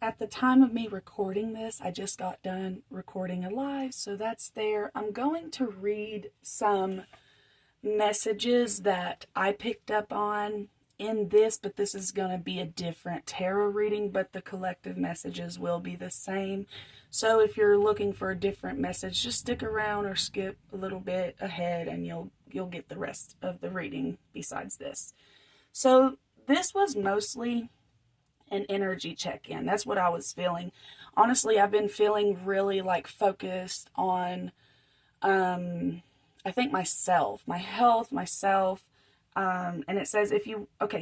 at the time of me recording this, I just got done recording a live, so that's there. I'm going to read some messages that I picked up on in this, but this is going to be a different tarot reading, but the collective messages will be the same. So if you're looking for a different message, just stick around or skip a little bit ahead and you'll get the rest of the reading besides this. So this was mostly an energy check-in. That's what I was feeling. Honestly, I've been feeling really like focused on I think myself, my health, myself. And it says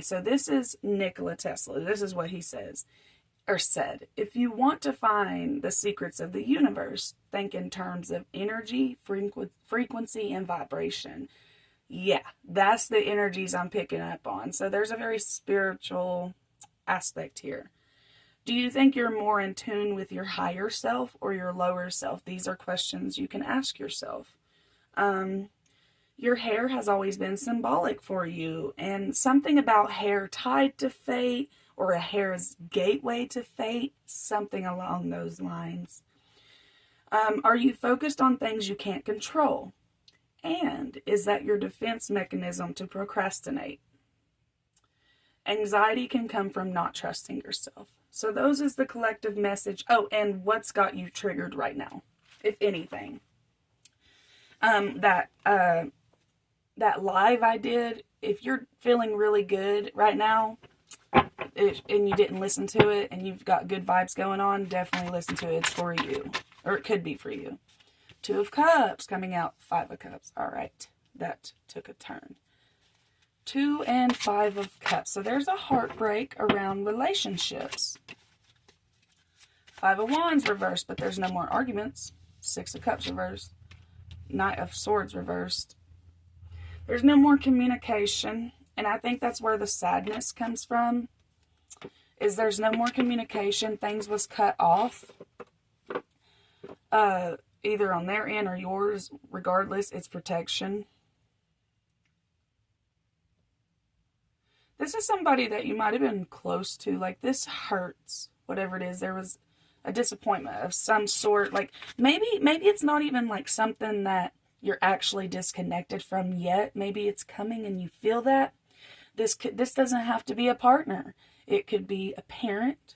so this is Nikola Tesla. This is what he says, or said. If you want to find the secrets of the universe, think in terms of energy, frequency, and vibration. Yeah, that's the energies I'm picking up on. So there's a very spiritual aspect here. Do you think you're more in tune with your higher self or your lower self? These are questions you can ask yourself. Your hair has always been symbolic for you, and something about hair tied to fate or a hair's gateway to fate, something along those lines. Are you focused on things you can't control? And is that your defense mechanism to procrastinate? Anxiety can come from not trusting yourself. So those is the collective message. Oh, and what's got you triggered right now, if anything? That live I did, if you're feeling really good right now and you didn't listen to it and you've got good vibes going on, definitely listen to it. It's for you. Or it could be for you. 2 of Cups coming out. 5 of Cups. All right. That took a turn. 2 and 5 of Cups. So there's a heartbreak around relationships. 5 of Wands reversed, but there's no more arguments. 6 of Cups reversed. Knight of Swords reversed. There's no more communication. And I think that's where the sadness comes from. Is there's no more communication. Things was cut off. Either on their end or yours. Regardless, it's protection. This is somebody that you might have been close to. Like, this hurts. Whatever it is. There was a disappointment of some sort. Like, maybe it's not even like something that you're actually disconnected from yet. Maybe it's coming and you feel that. This doesn't have to be a partner. It could be a parent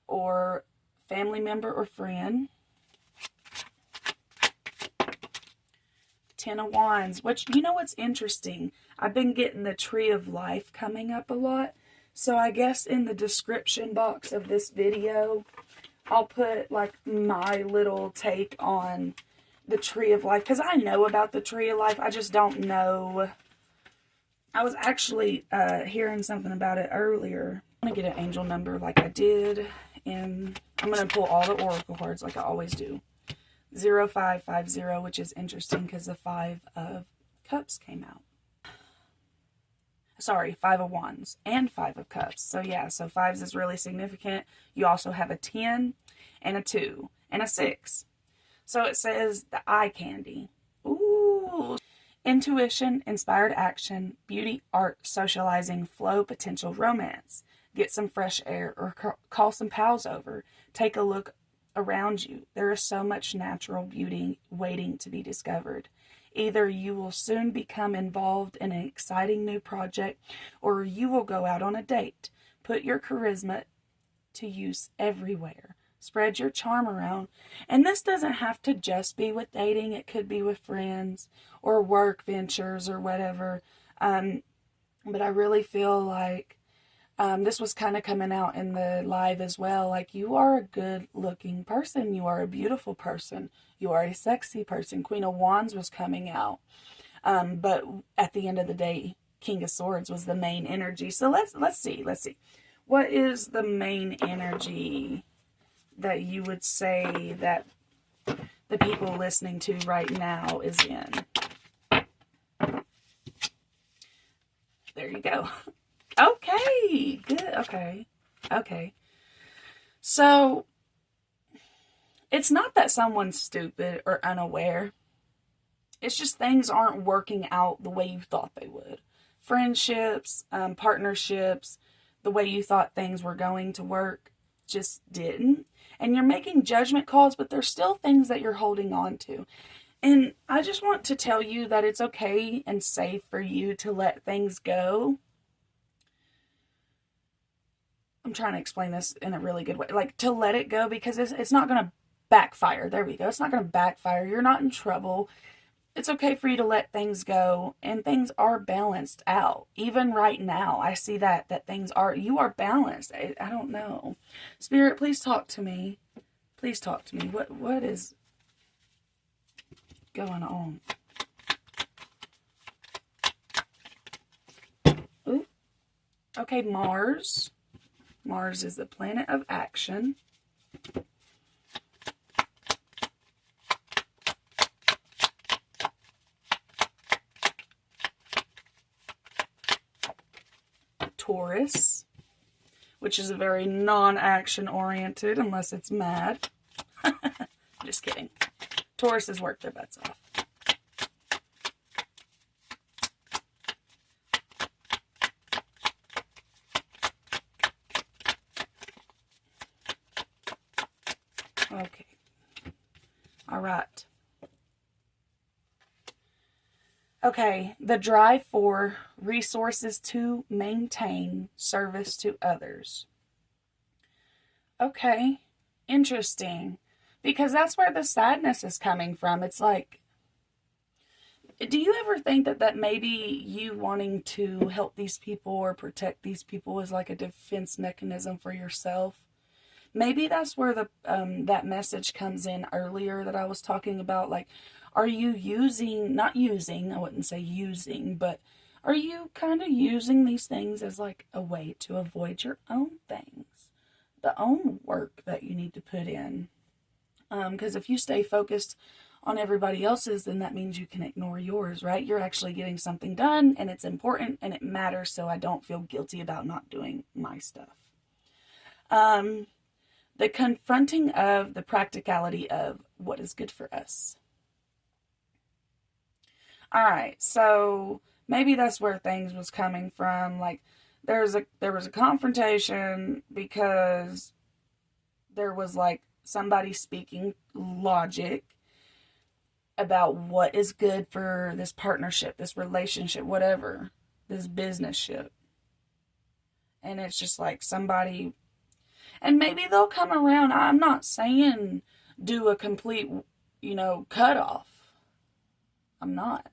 or family member or friend. 10 of Wands, which, you know what's interesting? I've been getting the Tree of Life coming up a lot. So I guess in the description box of this video, I'll put like my little take on the Tree of Life. Because I know about the Tree of Life. I just don't know. I was actually hearing something about it earlier. I'm going to get an angel number like I did. And I'm going to pull all the oracle cards like I always do. 0550, which is interesting because the 5 of Cups came out. Sorry, 5 of Wands and 5 of Cups. So yeah, so 5s is really significant. You also have a 10 and a 2 and a 6. So it says the eye candy. Ooh. Intuition, inspired action, beauty, art, socializing, flow, potential romance. Get some fresh air or call some pals over. Take a look around you. There is so much natural beauty waiting to be discovered. Either you will soon become involved in an exciting new project, or you will go out on a date. Put your charisma to use everywhere. Spread your charm around. And this doesn't have to just be with dating. It could be with friends or work ventures or whatever. But I really feel like this was kind of coming out in the live as well. Like, you are a good looking person. You are a beautiful person. You are a sexy person. Queen of Wands was coming out. But at the end of the day, King of Swords was the main energy. So let's see. What is the main energy that you would say that the people listening to right now is in? There you go. Okay, good. Okay. So, it's not that someone's stupid or unaware. It's just things aren't working out the way you thought they would. Friendships, partnerships, the way you thought things were going to work. just didn't. And you're making judgment calls, but there's still things that you're holding on to. And I just want to tell you that it's okay and safe for you to let things go. I'm trying to explain this in a really good way. Like, to let it go, because it's not going to backfire. There we go. It's not going to backfire. You're not in trouble. It's okay for you to let things go, and things are balanced out. Even right now, I see that you are balanced. I don't know. Spirit, please talk to me. Please talk to me. What is going on? Ooh. Okay, Mars. Mars is the planet of action. Taurus, which is a very non-action oriented unless it's mad. Just kidding. Tauruses work their butts off. Okay. All right. Okay, the drive for resources to maintain service to others. Okay, interesting. Because that's where the sadness is coming from. It's like, do you ever think that maybe you wanting to help these people or protect these people is like a defense mechanism for yourself? Maybe that's where the that message comes in earlier that I was talking about. Like, are you not using, I wouldn't say using, but are you kind of using these things as like a way to avoid your own things, the own work that you need to put in? Because if you stay focused on everybody else's, then that means you can ignore yours, right? You're actually getting something done, and it's important, and it matters, so I don't feel guilty about not doing my stuff. The confronting of the practicality of what is good for us. All right, so maybe that's where things was coming from. Like, there was a confrontation because there was like somebody speaking logic about what is good for this partnership, this relationship, whatever, this business ship. And it's just like somebody, and maybe they'll come around. I'm not saying do a complete, cut off. I'm not.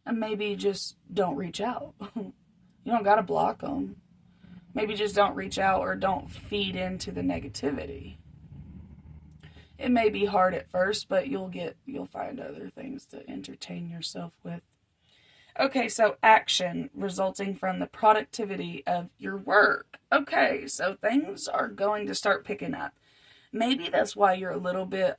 And maybe just don't reach out. You don't got to block them. Maybe just don't reach out or don't feed into the negativity. It may be hard at first, but you'll find other things to entertain yourself with. Okay, so action resulting from the productivity of your work. Okay, so things are going to start picking up. Maybe that's why you're a little bit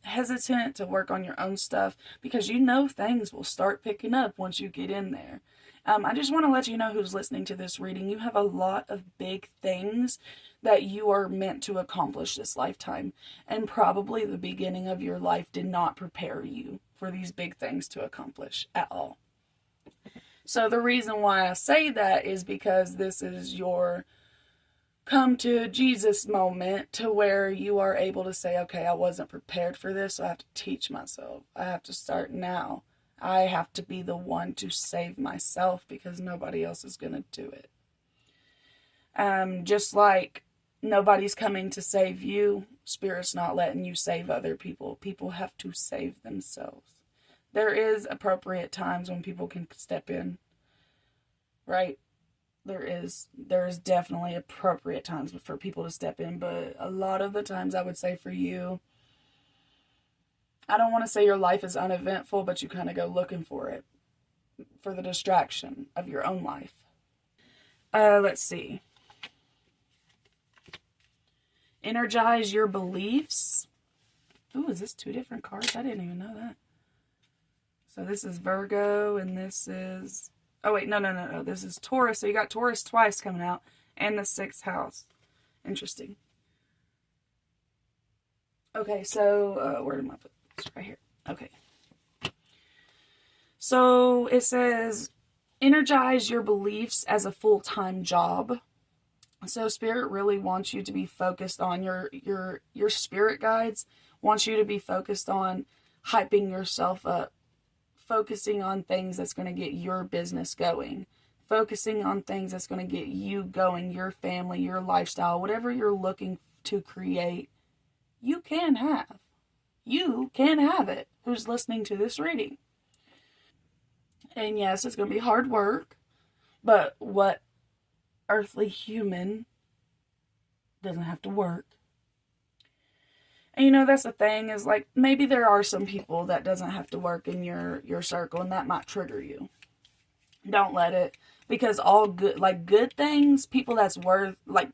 hesitant to work on your own stuff, because things will start picking up once you get in there. I just want to let you know, who's listening to this reading, you have a lot of big things that you are meant to accomplish this lifetime. And probably the beginning of your life did not prepare you for these big things to accomplish at all. So the reason why I say that is because this is your come to Jesus moment, to where you are able to say, okay, I wasn't prepared for this, so I have to teach myself. I have to start now. I have to be the one to save myself, because nobody else is going to do it. Just like nobody's coming to save you, Spirit's not letting you save other people. People have to save themselves. There is appropriate times when people can step in, right? There is definitely appropriate times for people to step in, but a lot of the times, I would say for you, I don't want to say your life is uneventful, but you kind of go looking for it, for the distraction of your own life. Let's see. Energize your beliefs. Ooh, is this 2 different cards? I didn't even know that. So this is Virgo, and this is... Oh, wait, no. This is Taurus. So you got Taurus twice coming out, and the 6th house. Interesting. Okay, so where did I put this? Right here. Okay. So it says, energize your beliefs as a full-time job. So Spirit really wants you to be focused on your spirit guides, wants you to be focused on hyping yourself up, focusing on things that's going to get your business going, focusing on things that's going to get you going, your family, your lifestyle, whatever you're looking to create, you can have. You can have it, who's listening to this reading. And yes, it's going to be hard work, but what earthly human doesn't have to work? And you know, that's the thing, is like, maybe there are some people that doesn't have to work in your circle, and that might trigger you. Don't let it, because all good, like good things, people that's worth, like,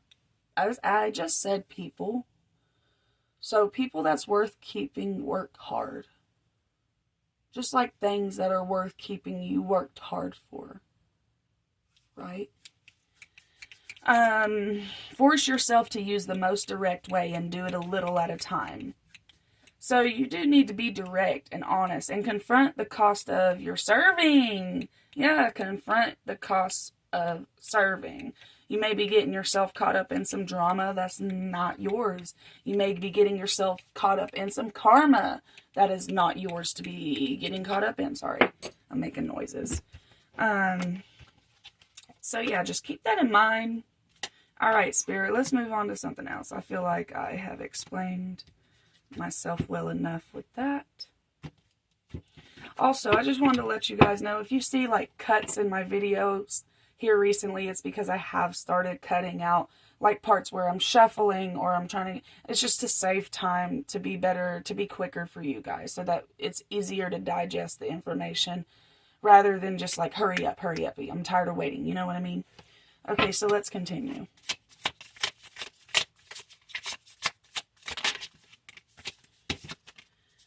I just said people. So people that's worth keeping work hard. Just like things that are worth keeping, you worked hard for. Right? Force yourself to use the most direct way and do it a little at a time. So you do need to be direct and honest and confront the cost of your serving. Yeah, confront the cost of serving. You may be getting yourself caught up in some drama that's not yours. You may be getting yourself caught up in some karma that is not yours to be getting caught up in. Sorry, I'm making noises. So yeah, just keep that in mind. All right, Spirit, let's move on to something else. I feel like I have explained myself well enough with that. Also, I just wanted to let you guys know, if you see like cuts in my videos here recently, it's because I have started cutting out like parts where I'm shuffling, or I'm trying to, it's just to save time, to be better, to be quicker for you guys, so that it's easier to digest the information rather than just like hurry up. I'm tired of waiting. You know what I mean? Okay, so let's continue.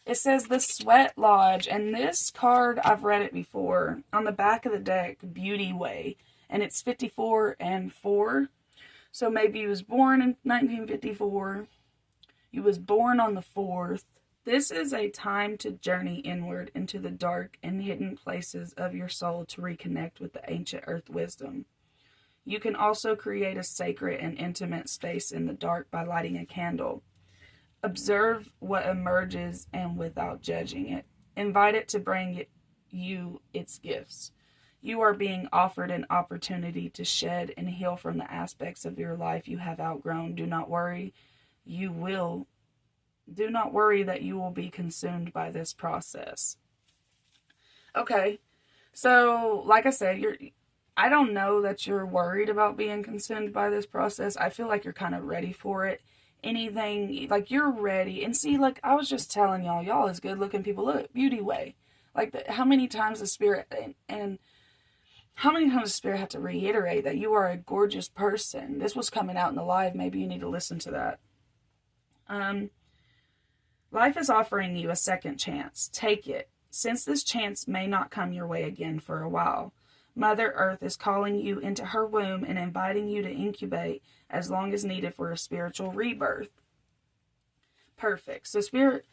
It says the Sweat Lodge, and this card, I've read it before. On the back of the deck, Beauty Way, and it's 54 and 4. So maybe you was born in 1954. You was born on the 4th. This is a time to journey inward into the dark and hidden places of your soul to reconnect with the ancient earth wisdom. You can also create a sacred and intimate space in the dark by lighting a candle. Observe what emerges, and without judging it, invite it to bring you its gifts. You are being offered an opportunity to shed and heal from the aspects of your life you have outgrown. Do not worry that you will be consumed by this process. Okay, so like I said, I don't know that you're worried about being consumed by this process. I feel like you're kind of ready for it. Anything, like, you're ready. And see, like, I was just telling y'all is good looking people. Look, Beauty Way. Like, how many times the Spirit, and how many times the Spirit had to reiterate that you are a gorgeous person. This was coming out in the live. Maybe you need to listen to that. Life is offering you a second chance. Take it, since this chance may not come your way again for a while. Mother Earth is calling you into her womb and inviting you to incubate as long as needed for a spiritual rebirth. Perfect. So Spirit,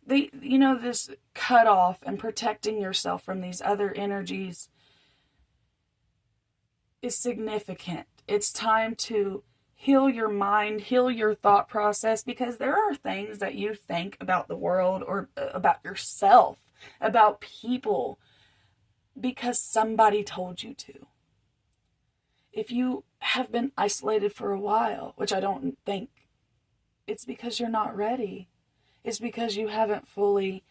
this cut off and protecting yourself from these other energies is significant. It's time to heal your mind, heal your thought process, because there are things that you think about the world or about yourself, about people, because somebody told you to. If you have been isolated for a while, which I don't think, it's because you're not ready. It's because you haven't fully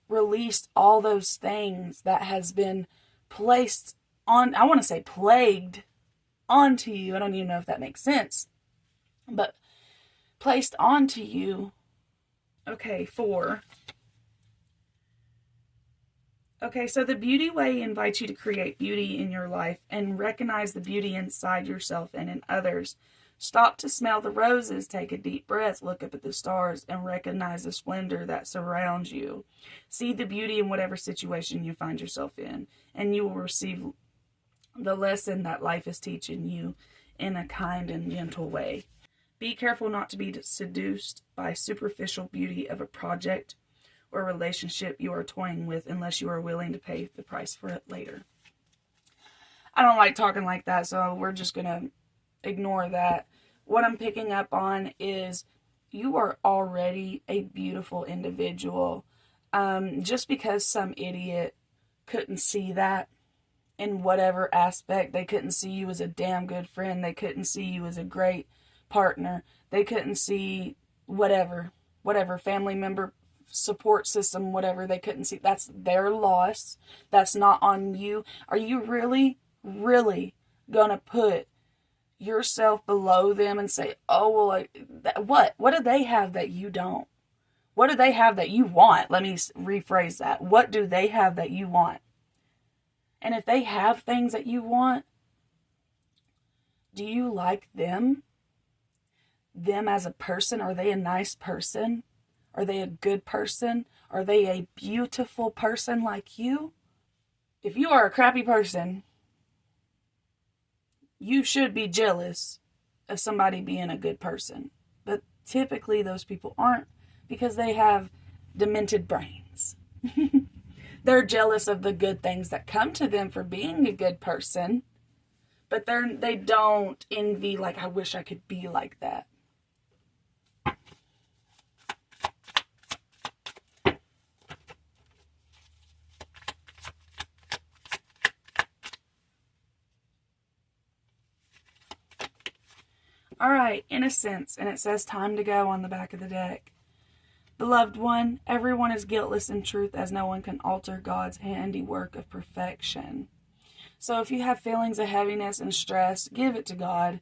released all those things that has been placed on, I want to say plagued onto you. I don't even know if that makes sense, but placed onto you. Okay, 4. Okay, so the Beauty Way invites you to create beauty in your life and recognize the beauty inside yourself and in others. Stop to smell the roses, take a deep breath, look up at the stars, and recognize the splendor that surrounds you. See the beauty in whatever situation you find yourself in, and you will receive the lesson that life is teaching you in a kind and gentle way. Be careful not to be seduced by superficial beauty of a project or relationship you are toying with unless you are willing to pay the price for it later. I don't like talking like that, so we're just going to ignore that. what I'm picking up on is you are already a beautiful individual. Just because some idiot couldn't see that in whatever aspect, they couldn't see you as a damn good friend, they couldn't see you as a great partner, they couldn't see whatever family member support system, whatever they couldn't see, that's their loss. That's not on you. Are you really gonna put yourself below them and say, oh, well, what do they have that you don't? What do they have that you want? Let me rephrase that. What do they have that you want? And if they have things that you want, do you like them? Them as a person? Are they a nice person? Are they a good person? Are they a beautiful person like you? If you are a crappy person, you should be jealous of somebody being a good person. But typically those people aren't, because they have demented brains. They're jealous of the good things that come to them for being a good person, but they don't envy, like, I wish I could be like that. All right, innocence, and it says time to go on the back of the deck. Beloved one, everyone is guiltless in truth, as no one can alter God's handiwork of perfection. So if you have feelings of heaviness and stress, give it to God.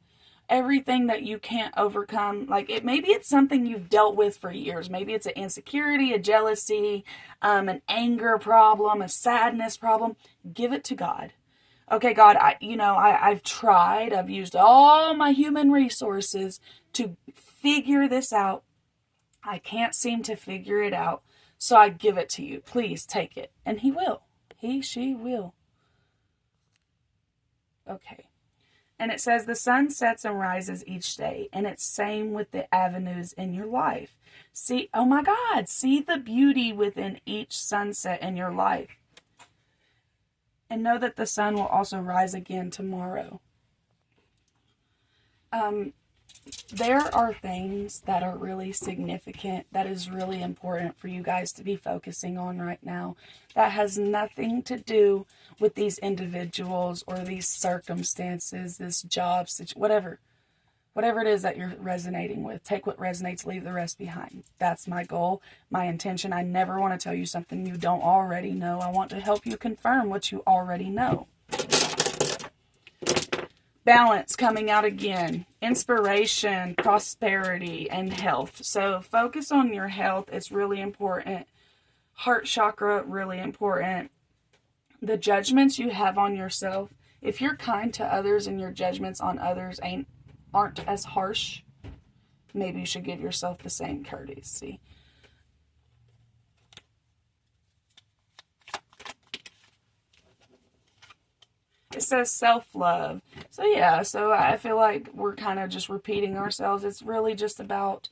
Everything that you can't overcome, like maybe it's something you've dealt with for years. Maybe it's an insecurity, a jealousy, an anger problem, a sadness problem. Give it to God. Okay, God, I've tried. I've used all my human resources to figure this out. I can't seem to figure it out. So I give it to you. Please take it. And he will. She will. Okay. And it says the sun sets and rises each day. And it's same with the avenues in your life. See, oh my God, see the beauty within each sunset in your life. And know that the sun will also rise again tomorrow. There are things that are really significant, that is really important for you guys to be focusing on right now, that has nothing to do with these individuals or these circumstances, this job, whatever it is that you're resonating with. Take what resonates, leave the rest behind. That's my goal, my intention. I never want to tell you something you don't already know. I want to help you confirm what you already know. Balance coming out again. Inspiration, prosperity, and health. So focus on your health. It's really important. Heart chakra, really important. The judgments you have on yourself. If you're kind to others and your judgments on others aren't as harsh, maybe you should give yourself the same courtesy. It says self-love. So yeah, so I feel like we're kind of just repeating ourselves. It's really just about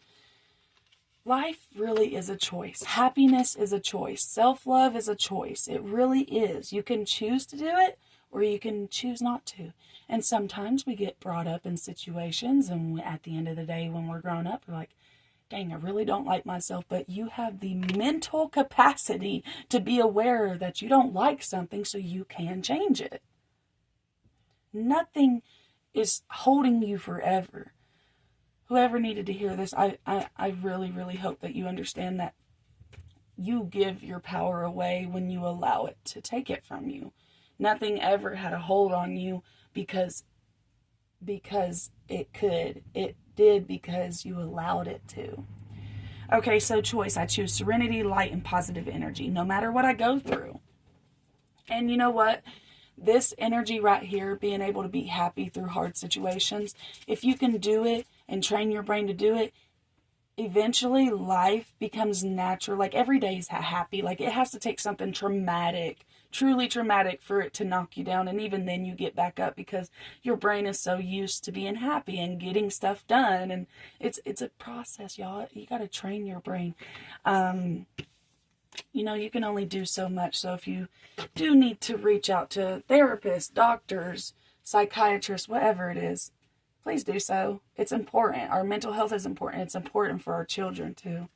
life really is a choice. Happiness is a choice. Self-love is a choice. It really is. You can choose to do it or you can choose not to. And sometimes we get brought up in situations and at the end of the day when we're grown up, we're like, dang, I really don't like myself. But you have the mental capacity to be aware that you don't like something so you can change it. Nothing is holding you forever. Whoever needed to hear this, I really, really hope that you understand that you give your power away when you allow it to take it from you. Nothing ever had a hold on you because it could. It did because you allowed it to. Okay, so choice. I choose serenity, light, and positive energy, no matter what I go through. And you know what? This energy right here, being able to be happy through hard situations, if you can do it and train your brain to do it, eventually life becomes natural. Like every day is happy. Like it has to take something traumatic, truly traumatic for it to knock you down. And even then you get back up because your brain is so used to being happy and getting stuff done. And it's a process, y'all. You got to train your brain. You can only do so much. So if you do need to reach out to therapists, doctors, psychiatrists, whatever it is, please do so. It's important. Our mental health is important. It's important for our children too.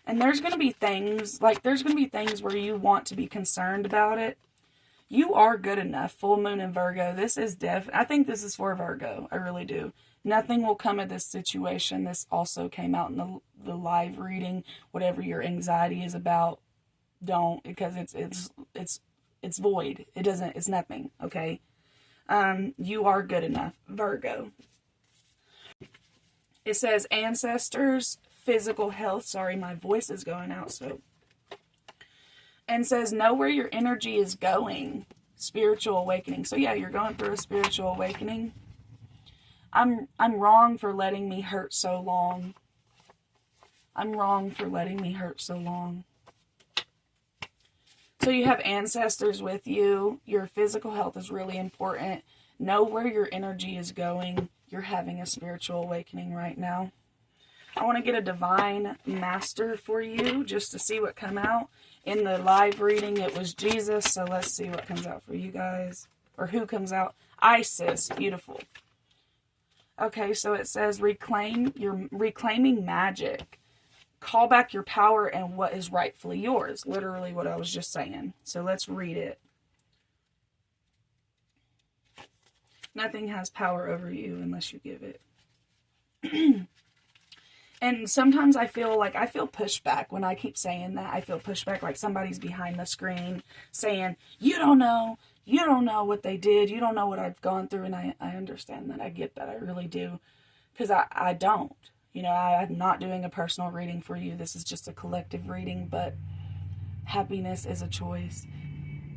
And there's going to be things, where you want to be concerned about it. You are good enough. Full moon in Virgo. This is I think this is for Virgo. I really do. Nothing will come of this situation. This also came out in the live reading. Whatever your anxiety is about, don't, because it's void. It's nothing, okay? You are good enough, Virgo. It says ancestors, physical health. Sorry, my voice is going out, so. And says, know where your energy is going. Spiritual awakening. So yeah, you're going through a spiritual awakening. I'm wrong for letting me hurt so long. I'm wrong for letting me hurt so long. So you have ancestors with you. Your physical health is really important. Know where your energy is going. You're having a spiritual awakening right now. I want to get a divine master for you just to see what come out. In the live reading, it was Jesus. So let's see what comes out for you guys. Or who comes out. Isis. Beautiful. Okay, so it says reclaiming magic. Call back your power and what is rightfully yours. Literally what I was just saying. So let's read it. Nothing has power over you unless you give it. And sometimes I feel pushback when I keep saying that. I feel pushback like somebody's behind the screen saying, you don't know what they did. You don't know what I've gone through. And I understand that. I get that. I really do. Because I don't. You know, I'm not doing a personal reading for you. This is just a collective reading. But happiness is a choice.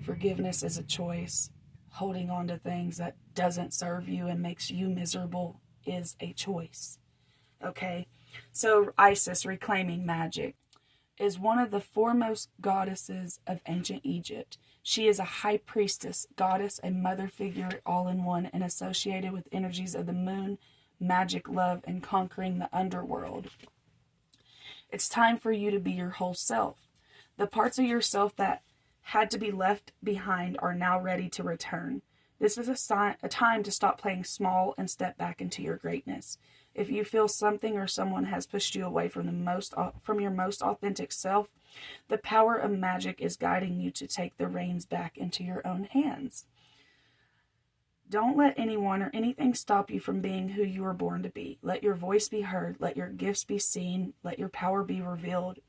Forgiveness is a choice. Holding on to things that doesn't serve you and makes you miserable is a choice. Okay? So Isis, reclaiming magic, is one of the foremost goddesses of ancient Egypt. She is a high priestess, goddess, and mother figure all in one, and associated with energies of the moon, magic, love, and conquering the underworld. It's time for you to be your whole self. The parts of yourself that had to be left behind are now ready to return. This is a time to stop playing small and step back into your greatness. If you feel something or someone has pushed you away from your most authentic self, the power of magic is guiding you to take the reins back into your own hands. Don't let anyone or anything stop you from being who you were born to be. Let your voice be heard. Let your gifts be seen. Let your power be revealed.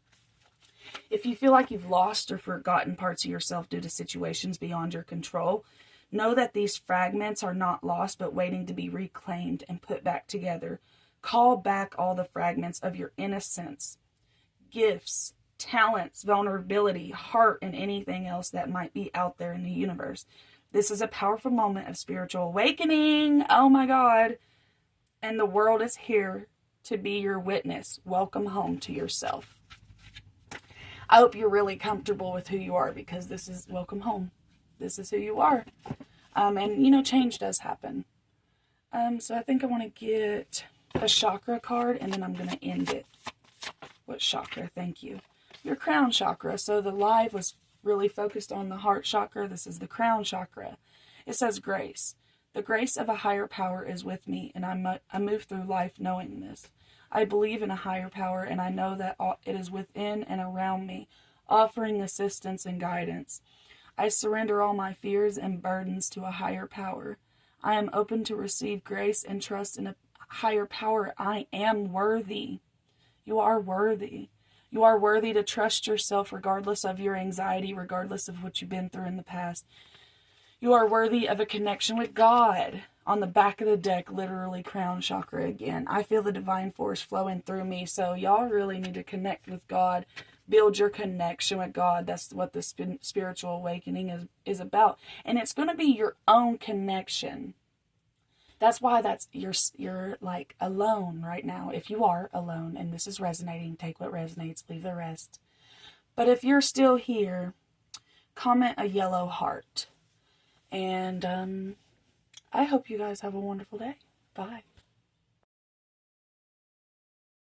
If you feel like you've lost or forgotten parts of yourself due to situations beyond your control, know that these fragments are not lost but waiting to be reclaimed and put back together. Call back all the fragments of your innocence, gifts, talents, vulnerability, heart, and anything else that might be out there in the universe. This is a powerful moment of spiritual awakening. Oh my God. And the world is here to be your witness. Welcome home to yourself. I hope you're really comfortable with who you are, because this is welcome home. This is who you are. And, you know, change does happen. So I think I want to get a chakra card, and then I'm going to end it. What chakra? Thank you. Your crown chakra. So the live was really focused on the heart chakra. This is the crown chakra. It says grace. The grace of a higher power is with me, and I move through life knowing this. I believe in a higher power, and I know that it is within and around me, offering assistance and guidance. I surrender all my fears and burdens to a higher power. I am open to receive grace and trust in a higher power. I am worthy. You are worthy. You are worthy to trust yourself regardless of your anxiety, regardless of what you've been through in the past. You are worthy of a connection with God. On the back of the deck, literally crown chakra again. I feel the divine force flowing through me. So y'all really need to connect with God. Build your connection with God. That's what the spiritual awakening is about. And it's going to be your own connection. That's why you're like alone right now. If you are alone and this is resonating, take what resonates, leave the rest. But if you're still here, comment a yellow heart. And I hope you guys have a wonderful day. Bye.